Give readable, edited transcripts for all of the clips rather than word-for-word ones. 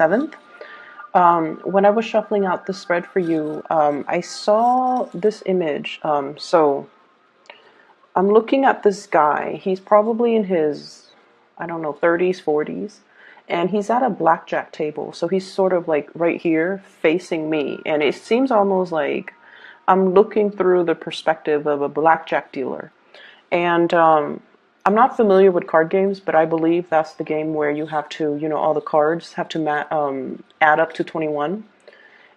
7th. When I was shuffling out the spread for you, I saw this image. So I'm looking at this guy. He's probably in his, I don't know, 30s, 40s. And he's at a blackjack table. So he's sort of like right here facing me. And it seems almost like I'm looking through the perspective of a blackjack dealer. And I'm not familiar with card games, but I believe that's the game where you have to, all the cards have to add up to 21.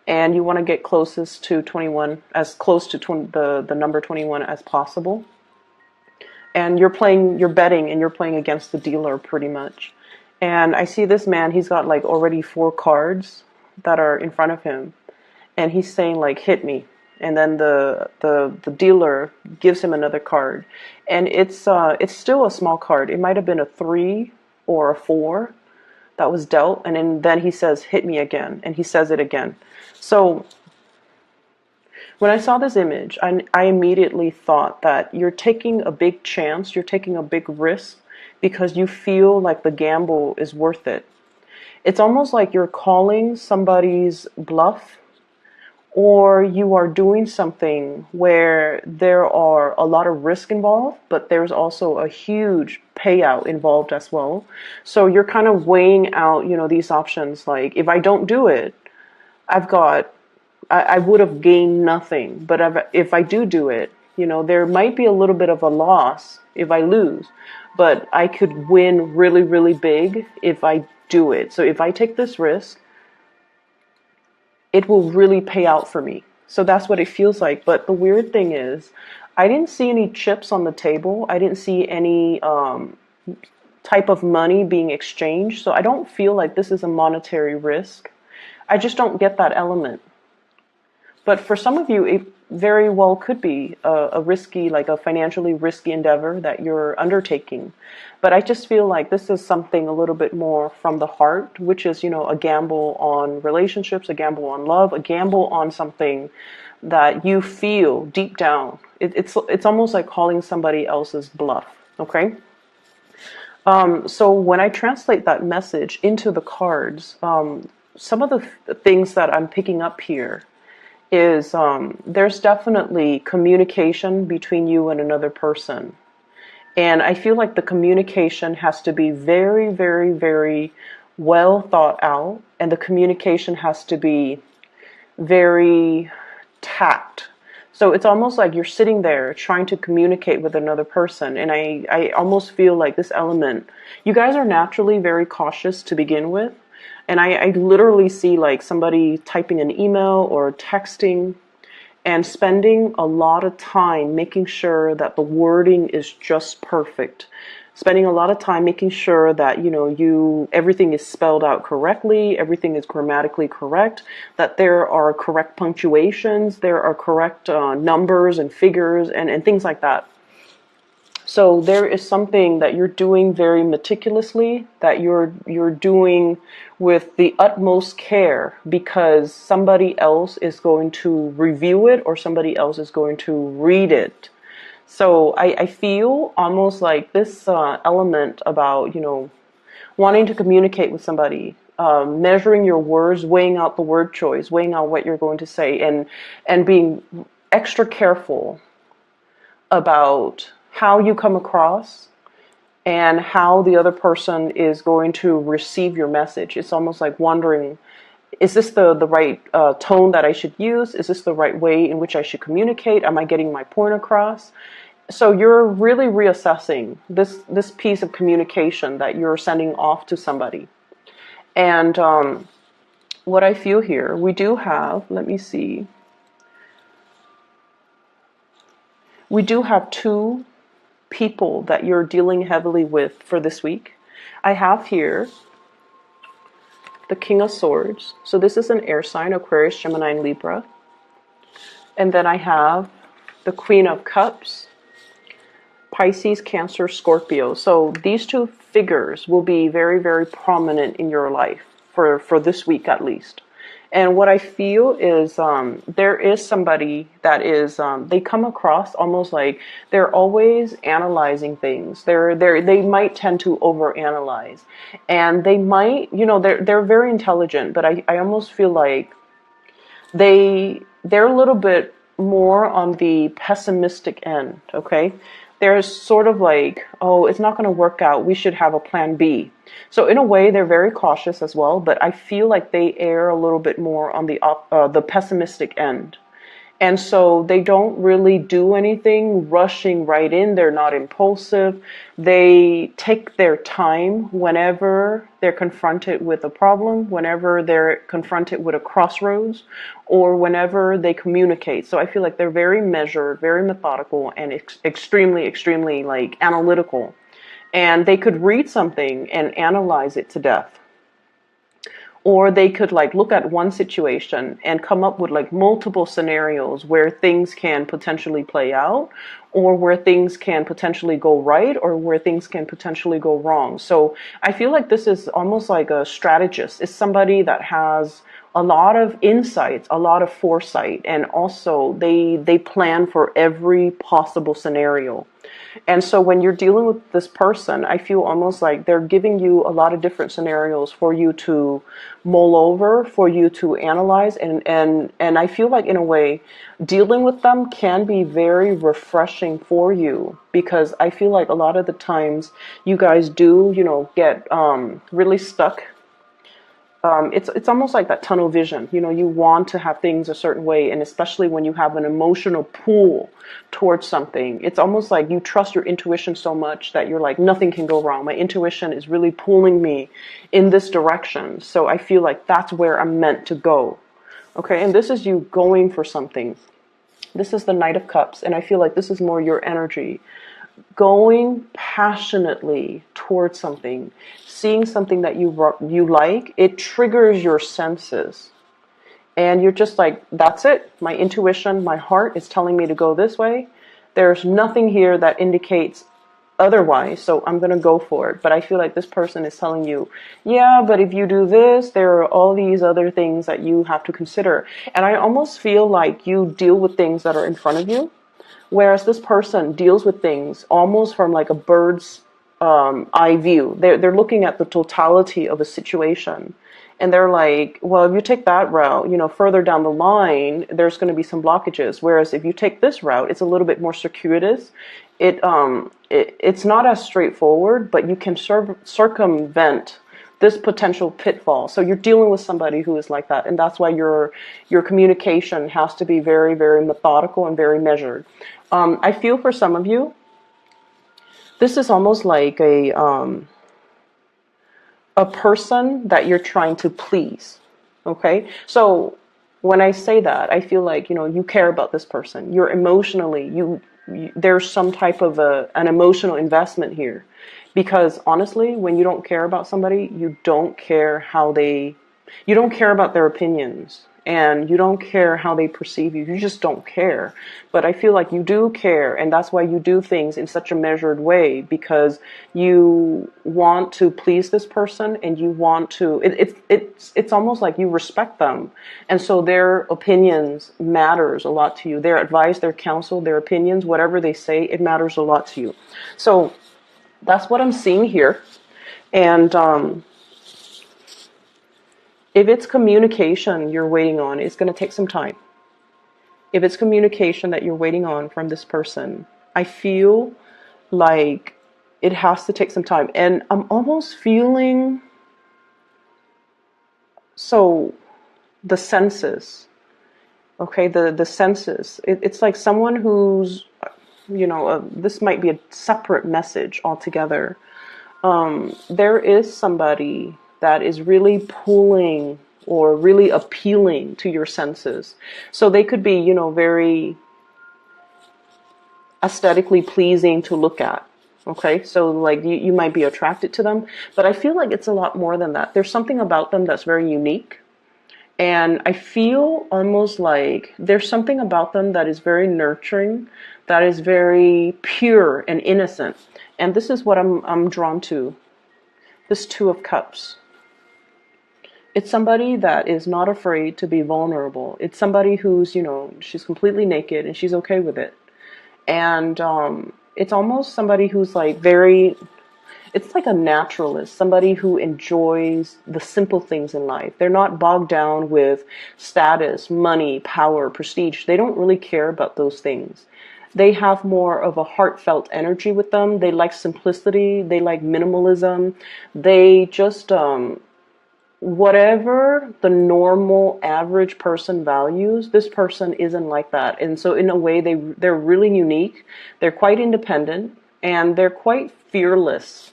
And you want to get closest to 21, as close to the number 21 as possible. And you're betting, and you're playing against the dealer pretty much. And I see this man, he's got like already 4 cards that are in front of him. And he's saying like, hit me. And then the dealer gives him another card. And it's still a small card. It might have been a 3 or a 4 that was dealt. And then he says, hit me again. And he says it again. So when I saw this image, I immediately thought that you're taking a big chance, you're taking a big risk because you feel like the gamble is worth it. It's almost like you're calling somebody's bluff, or you are doing something where there are a lot of risk involved, but there's also a huge payout involved as well. So you're kind of weighing out, these options. Like, if I don't do it, I would have gained nothing. But if I do it, there might be a little bit of a loss if I lose, but I could win really, really big if I do it. So if I take this risk, it will really pay out for me. So that's what it feels like. But the weird thing is, I didn't see any chips on the table. I didn't see any type of money being exchanged. So I don't feel like this is a monetary risk. I just don't get that element. But for some of you, it very well could be a risky, like a financially risky endeavor that you're undertaking. But I just feel like this is something a little bit more from the heart, which is, a gamble on relationships, a gamble on love, a gamble on something that you feel deep down. It's almost like calling somebody else's bluff, okay? So when I translate that message into the cards, some of the things that I'm picking up here is there's definitely communication between you and another person. And I feel like the communication has to be very, very, very well thought out. And the communication has to be very tact. So it's almost like you're sitting there trying to communicate with another person. And I almost feel like this element, you guys are naturally very cautious to begin with. And I literally see like somebody typing an email or texting and spending a lot of time making sure that the wording is just perfect. Spending a lot of time making sure that, everything is spelled out correctly, everything is grammatically correct, that there are correct punctuations, there are correct numbers and figures and things like that. So there is something that you're doing very meticulously, that you're doing with the utmost care, because somebody else is going to review it or somebody else is going to read it. So I feel almost like this element about, wanting to communicate with somebody, measuring your words, weighing out the word choice, weighing out what you're going to say, and being extra careful about how you come across and how the other person is going to receive your message. It's almost like wondering, is this the right tone that I should use? Is this the right way in which I should communicate? Am I getting my point across? So you're really reassessing this piece of communication that you're sending off to somebody. And what I feel here, we do have, let me see, we do have 2 people that you're dealing heavily with for this week. I have here the King of Swords. So this is an air sign, Aquarius, Gemini, and Libra. And then I have the Queen of Cups, Pisces, Cancer, Scorpio. So these 2 figures will be very, very prominent in your life for this week at least. And what I feel is there is somebody that is they come across almost like they're always analyzing things. They might tend to overanalyze, and they might, you know, they're very intelligent, but I almost feel like they're a little bit more on the pessimistic end, okay? There's sort of like, oh, it's not going to work out. We should have a plan B. So in a way, they're very cautious as well, but I feel like they err a little bit more on the pessimistic end. And so they don't really do anything rushing right in. They're not impulsive. They take their time whenever they're confronted with a problem, whenever they're confronted with a crossroads, or whenever they communicate. So I feel like they're very measured, very methodical, and extremely, extremely like analytical. And they could read something and analyze it to death. Or they could like look at one situation and come up with like multiple scenarios where things can potentially play out, or where things can potentially go right, or where things can potentially go wrong. So I feel like this is almost like a strategist. It's somebody that has a lot of insights, a lot of foresight, and also they plan for every possible scenario. And so when you're dealing with this person, I feel almost like they're giving you a lot of different scenarios for you to mull over, for you to analyze. And I feel like in a way, dealing with them can be very refreshing for you, because I feel like a lot of the times you guys do, you know, get really stuck. It's almost like that tunnel vision. You know, you want to have things a certain way, and especially when you have an emotional pull towards something, it's almost like you trust your intuition so much that you're like, nothing can go wrong. My intuition is really pulling me in this direction. So I feel like that's where I'm meant to go. Okay, and this is you going for something. This is the Knight of Cups, and I feel like this is more your energy. Going passionately towards something, seeing something that you like, it triggers your senses. And you're just like, that's it. My intuition, my heart is telling me to go this way. There's nothing here that indicates otherwise, so I'm going to go for it. But I feel like this person is telling you, yeah, but if you do this, there are all these other things that you have to consider. And I almost feel like you deal with things that are in front of you, whereas this person deals with things almost from like a bird's eye view. They're looking at the totality of a situation. And they're like, well, if you take that route, you know, further down the line, there's going to be some blockages. Whereas if you take this route, it's a little bit more circuitous. It's not as straightforward, but you can circumvent this potential pitfall. So you're dealing with somebody who is like that, and that's why your communication has to be very, very methodical and very measured. I feel for some of you, this is almost like a person that you're trying to please. Okay, so when I say that, I feel like, you know, you care about this person. You're emotionally, there's some type of an emotional investment here. Because honestly, when you don't care about somebody, you don't care you don't care about their opinions, and you don't care how they perceive you. You just don't care. But I feel like you do care, and that's why you do things in such a measured way, because you want to please this person, and you want to, it's almost like you respect them. And so their opinions matters a lot to you. Their advice, their counsel, their opinions, whatever they say, it matters a lot to you. So that's what I'm seeing here. And if it's communication you're waiting on, it's going to take some time. If it's communication that you're waiting on from this person, I feel like it has to take some time. And I'm almost feeling, so the senses, okay, the senses. It's like someone who's, you know, this might be a separate message altogether. There is somebody that is really pulling or really appealing to your senses. So they could be, you know, very aesthetically pleasing to look at. Okay, so like you might be attracted to them, but I feel like it's a lot more than that. There's something about them that's very unique. And I feel almost like there's something about them that is very nurturing, that is very pure and innocent. And this is what I'm drawn to. This Two of Cups. It's somebody that is not afraid to be vulnerable. It's somebody who's, she's completely naked and she's okay with it. And it's almost somebody who's like it's like a naturalist, somebody who enjoys the simple things in life. They're not bogged down with status, money, power, prestige. They don't really care about those things. They have more of a heartfelt energy with them. They like simplicity. They like minimalism. They just, whatever the normal average person values, this person isn't like that. And so in a way, they're really unique. They're quite independent and they're quite fearless.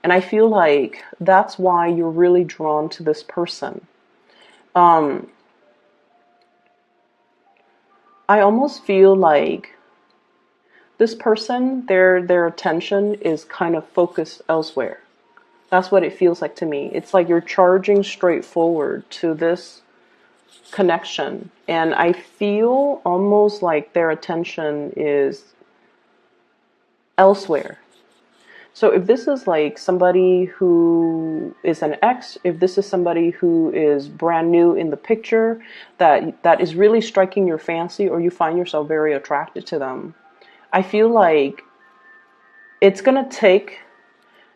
And I feel like that's why you're really drawn to this person. I almost feel like this person, their attention is kind of focused elsewhere. That's what it feels like to me. It's like you're charging straight forward to this connection. And I feel almost like their attention is elsewhere. So if this is like somebody who is an ex, if this is somebody who is brand new in the picture, that is really striking your fancy, or you find yourself very attracted to them, I feel like it's going to take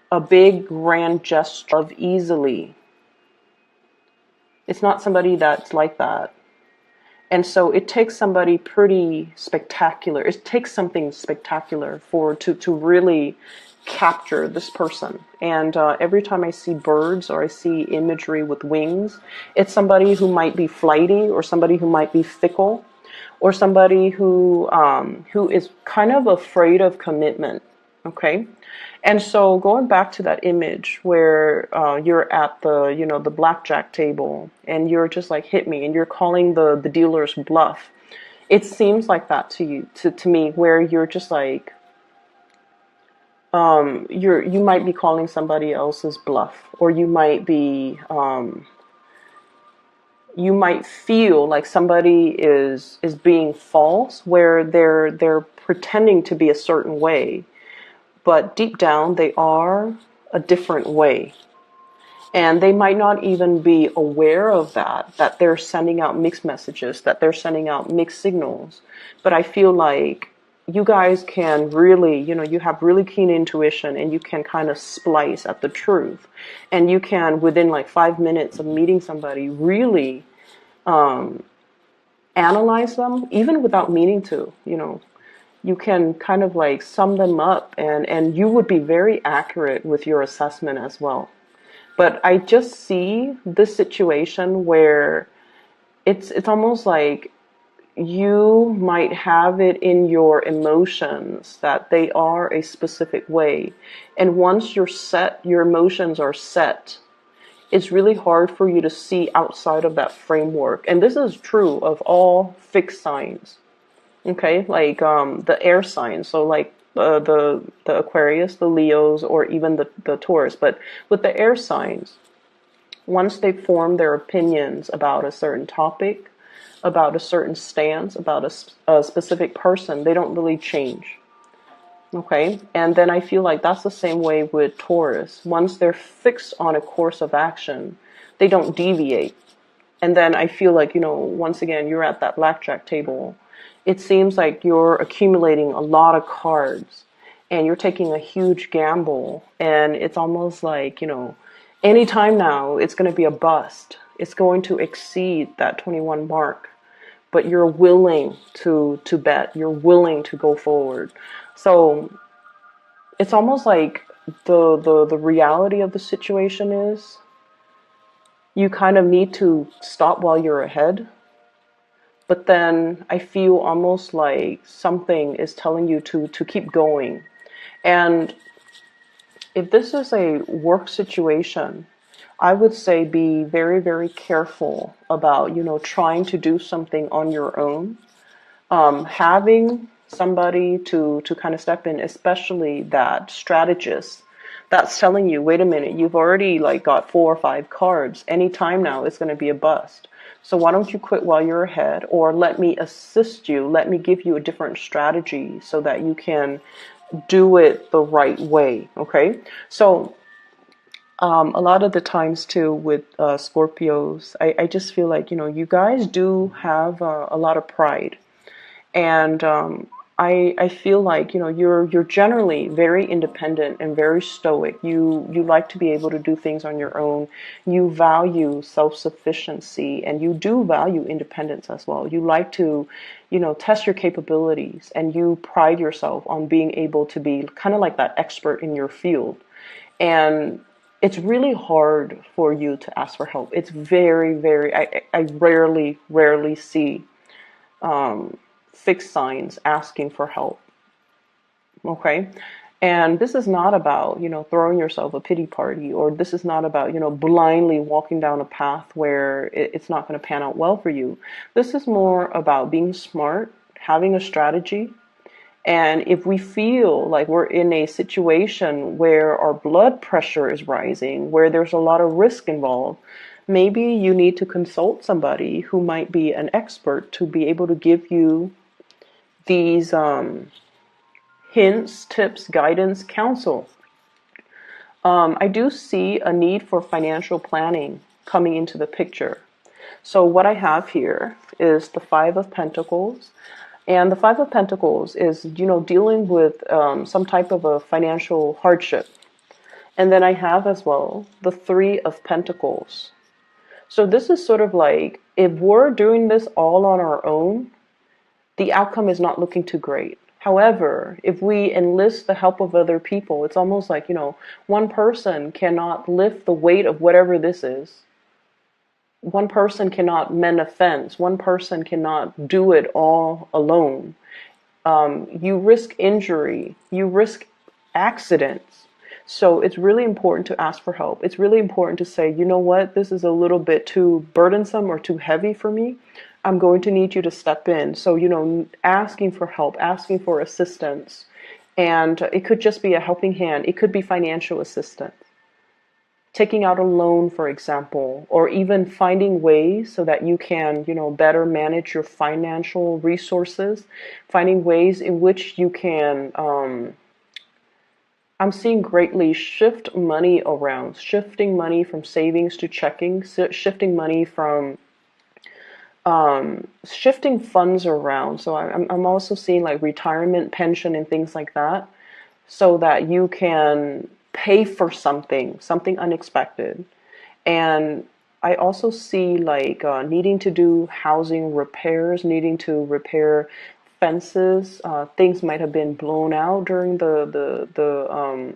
a big grand gesture of easily. It's not somebody that's like that. And so it takes somebody pretty spectacular. It takes something spectacular to really capture this person. And every time I see birds or I see imagery with wings, it's somebody who might be flighty, or somebody who might be fickle, or somebody who is kind of afraid of commitment. Okay. And so going back to that image where you're at the blackjack table and you're just like, hit me, and you're calling the dealer's bluff. It seems like that to you, to me, where you're just like, you might be calling somebody else's bluff, or you might be, you might feel like somebody is being false, where they're pretending to be a certain way, but deep down they are a different way. And they might not even be aware of that they're sending out mixed messages, that they're sending out mixed signals. But I feel like you guys can really, you have really keen intuition, and you can kind of splice at the truth. And you can, within like 5 minutes of meeting somebody, really analyze them, even without meaning to, you can kind of like sum them up, and you would be very accurate with your assessment as well. But I just see this situation where it's almost like you might have it in your emotions that they are a specific way. And once you're set, your emotions are set, it's really hard for you to see outside of that framework. And this is true of all fixed signs. Okay, like the air signs, so like the Aquarius, the Leos, or even the Taurus. But with the air signs, once they form their opinions about a certain topic, about a certain stance, about a specific person, they don't really change. Okay, and then I feel like that's the same way with Taurus. Once they're fixed on a course of action, they don't deviate. And then I feel like, once again, you're at that blackjack table. It seems like you're accumulating a lot of cards and you're taking a huge gamble. And it's almost like, anytime now it's going to be a bust. It's going to exceed that 21 mark. But you're willing to bet. You're willing to go forward. So it's almost like the reality of the situation is you kind of need to stop while you're ahead. But then I feel almost like something is telling you to keep going. And if this is a work situation, I would say be very, very careful about, trying to do something on your own. Having somebody to kind of step in, especially that strategist that's telling you, wait a minute, you've already like got 4 or 5 cards. Anytime now it's going to be a bust. So why don't you quit while you're ahead, or let me assist you. Let me give you a different strategy so that you can do it the right way. Okay. So A lot of the times too with Scorpios, I just feel like, you guys do have a lot of pride. And I feel like, you're generally very independent and very stoic. You like to be able to do things on your own. You value self-sufficiency, and you do value independence as well. You like to, test your capabilities, and you pride yourself on being able to be kind of like that expert in your field. And it's really hard for you to ask for help. It's very, very, I rarely see fixed signs asking for help. Okay. And this is not about, throwing yourself a pity party, or this is not about, blindly walking down a path where it's not going to pan out well for you. This is more about being smart, having a strategy. And if we feel like we're in a situation where our blood pressure is rising, where there's a lot of risk involved, maybe you need to consult somebody who might be an expert to be able to give you these hints, tips, guidance, counsel. I do see a need for financial planning coming into the picture. So what I have here is the Five of Pentacles. And the Five of Pentacles is, dealing with some type of a financial hardship. And then I have as well the Three of Pentacles. So this is sort of like, if we're doing this all on our own, the outcome is not looking too great. However, if we enlist the help of other people, it's almost like, one person cannot lift the weight of whatever this is. One person cannot mend a fence. One person cannot do it all alone. You risk injury. You risk accidents. So it's really important to ask for help. It's really important to say, you know what, this is a little bit too burdensome or too heavy for me. I'm going to need you to step in. So, asking for help, asking for assistance. And it could just be a helping hand. It could be financial assistance. Taking out a loan, for example, or even finding ways so that you can, better manage your financial resources. Finding ways in which you can, I'm seeing greatly shift money around, shifting money from savings to checking, shifting money from shifting funds around. So I'm also seeing like retirement pension and things like that, so that you can pay for something unexpected. And I also see like needing to do housing repairs, needing to repair fences. Things might have been blown out during the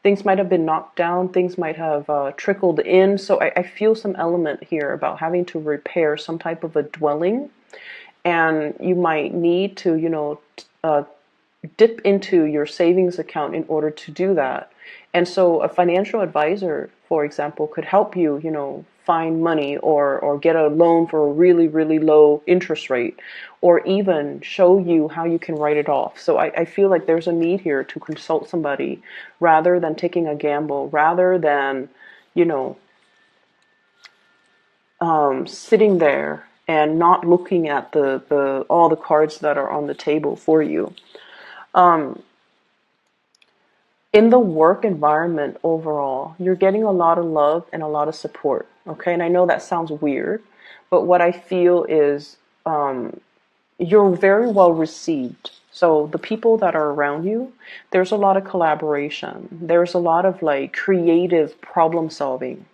things might have been knocked down, things might have trickled in. So I feel some element here about having to repair some type of a dwelling. And you might need to, dip into your savings account in order to do that. And so a financial advisor, for example, could help you, find money, or get a loan for a really, really low interest rate, or even show you how you can write it off. So I feel like there's a need here to consult somebody rather than taking a gamble, rather than, sitting there and not looking at the all the cards that are on the table for you. In the work environment overall, you're getting a lot of love and a lot of support. Okay, and I know that sounds weird, but what I feel is you're very well received. So the people that are around you, there's a lot of collaboration. There's a lot of like creative problem solving.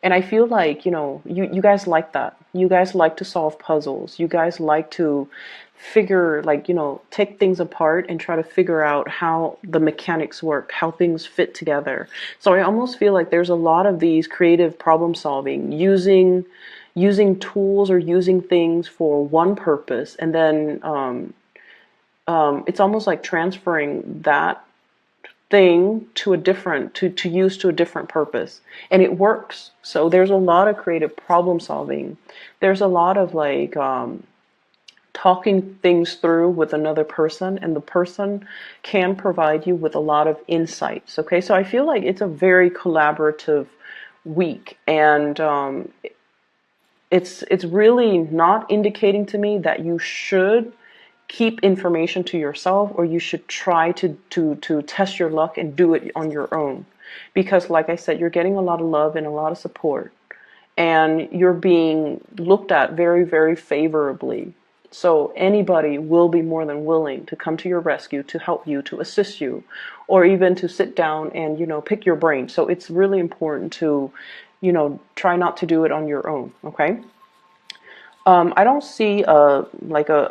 And I feel like, you guys like that. You guys like to solve puzzles. You guys like to figure, like, take things apart and try to figure out how the mechanics work, how things fit together. So I almost feel like there's a lot of these creative problem solving, using tools or using things for one purpose, and then it's almost like transferring that thing to a different to use to a different purpose, and it works. So there's a lot of creative problem solving. There's a lot of like talking things through with another person, and the person can provide you with a lot of insights. Okay, so I feel like it's a very collaborative week, and it's really not indicating to me that you should keep information to yourself, or you should try to test your luck and do it on your own. because like I said, you're getting a lot of love and a lot of support, and you're being looked at very, very favorably. So anybody will be more than willing to come to your rescue, to help you, to assist you, or even to sit down and, pick your brain. So it's really important to, try not to do it on your own, okay? I don't see a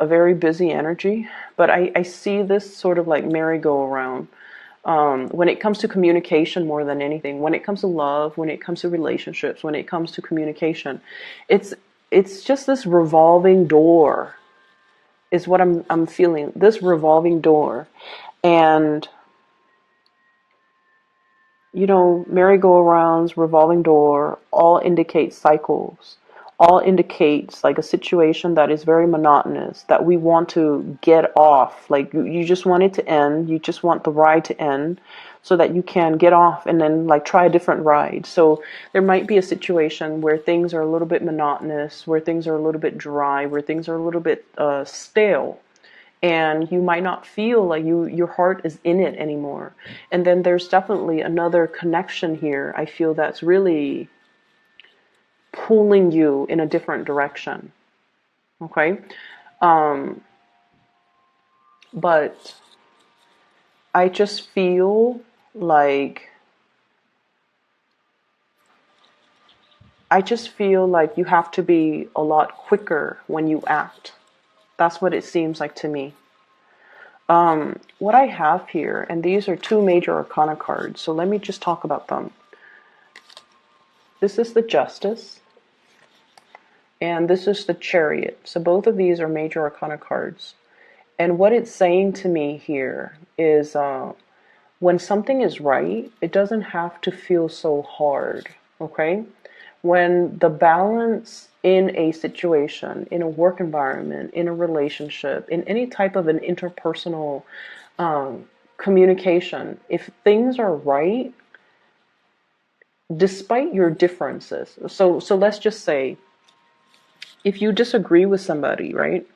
very busy energy, but I see this sort of like merry-go-round. When it comes to communication more than anything, when it comes to love, when it comes to relationships, when it comes to communication, it's just this revolving door is what I'm feeling. This revolving door, and merry-go-rounds, revolving door, all indicate cycles. All indicates like a situation that is very monotonous, that we want to get off. Like you just want it to end. You just want the ride to end so that you can get off and then like try a different ride. So there might be a situation where things are a little bit monotonous, where things are a little bit dry, where things are a little bit stale. And you might not feel like your heart is in it anymore. And then there's definitely another connection here, I feel, that's really pulling you in a different direction. Okay? But I just feel like you have to be a lot quicker when you act. That's what it seems like to me. What I have here, and these are two major arcana cards, so let me just talk about them. This is the Justice, and this is the Chariot. So both of these are major arcana cards. And what it's saying to me here is when something is right, it doesn't have to feel so hard, okay? When the balance in a situation, in a work environment, in a relationship, in any type of an interpersonal communication, if things are right, despite your differences, so let's just say, if you disagree with somebody, right?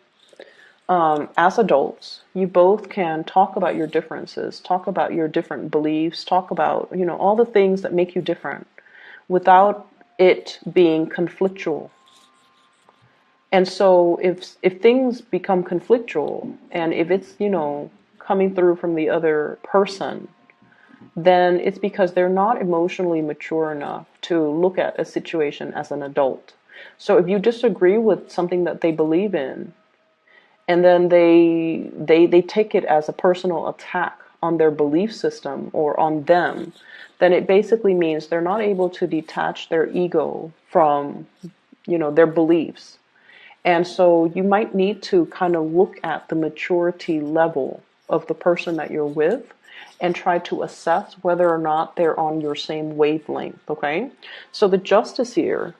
As adults, you both can talk about your differences, talk about your different beliefs, talk about, all the things that make you different without it being conflictual. And so if things become conflictual, and if it's, coming through from the other person, then it's because they're not emotionally mature enough to look at a situation as an adult. So if you disagree with something that they believe in, and then they take it as a personal attack on their belief system or on them, then it basically means they're not able to detach their ego from, their beliefs. And so you might need to kind of look at the maturity level of the person that you're with and try to assess whether or not they're on your same wavelength, okay? So the Justice here,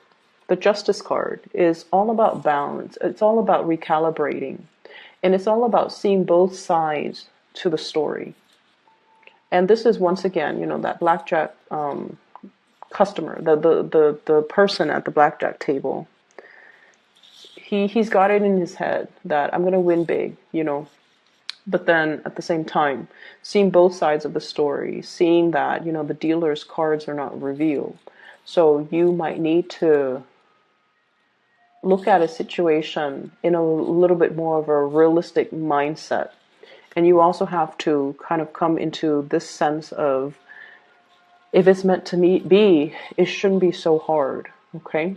the Justice card, is all about balance. It's all about recalibrating. And it's all about seeing both sides to the story. And this is, once again, that blackjack customer, the person at the blackjack table. He's got it in his head that I'm going to win big, But then at the same time, seeing both sides of the story, seeing that, the dealer's cards are not revealed. So you might need to look at a situation in a little bit more of a realistic mindset. And you also have to kind of come into this sense of, if it's meant to be, it shouldn't be so hard, okay?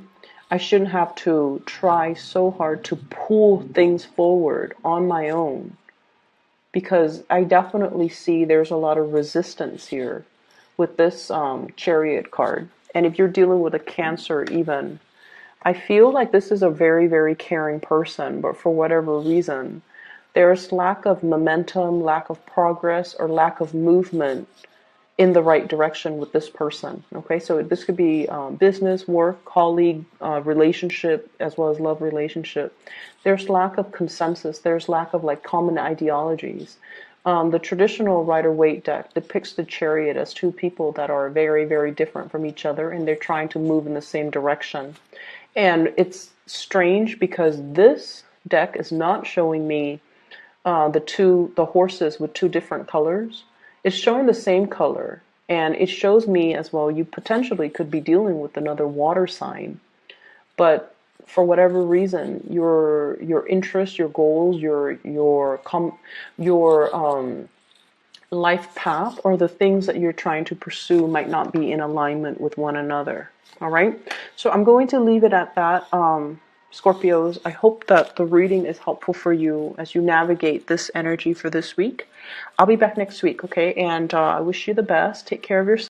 I shouldn't have to try so hard to pull things forward on my own, because I definitely see there's a lot of resistance here with this Chariot card. And if you're dealing with a Cancer even, I feel like this is a very, very caring person, but for whatever reason, there's lack of momentum, lack of progress, or lack of movement in the right direction with this person. Okay, so this could be business, work, colleague, relationship, as well as love relationship. There's lack of consensus. There's lack of like common ideologies. The traditional Rider-Waite deck depicts the Chariot as two people that are very, very different from each other, and they're trying to move in the same direction. And it's strange because this deck is not showing me the horses with two different colors. It's showing the same color, And it shows me as well, you potentially could be dealing with another water sign. But for whatever reason, your interests, your goals, your life path, or the things that you're trying to pursue might not be in alignment with one another. All right. So I'm going to leave it at that. Scorpios, I hope that the reading is helpful for you as you navigate this energy for this week. I'll be back next week, okay? And I wish you the best. Take care of yourself.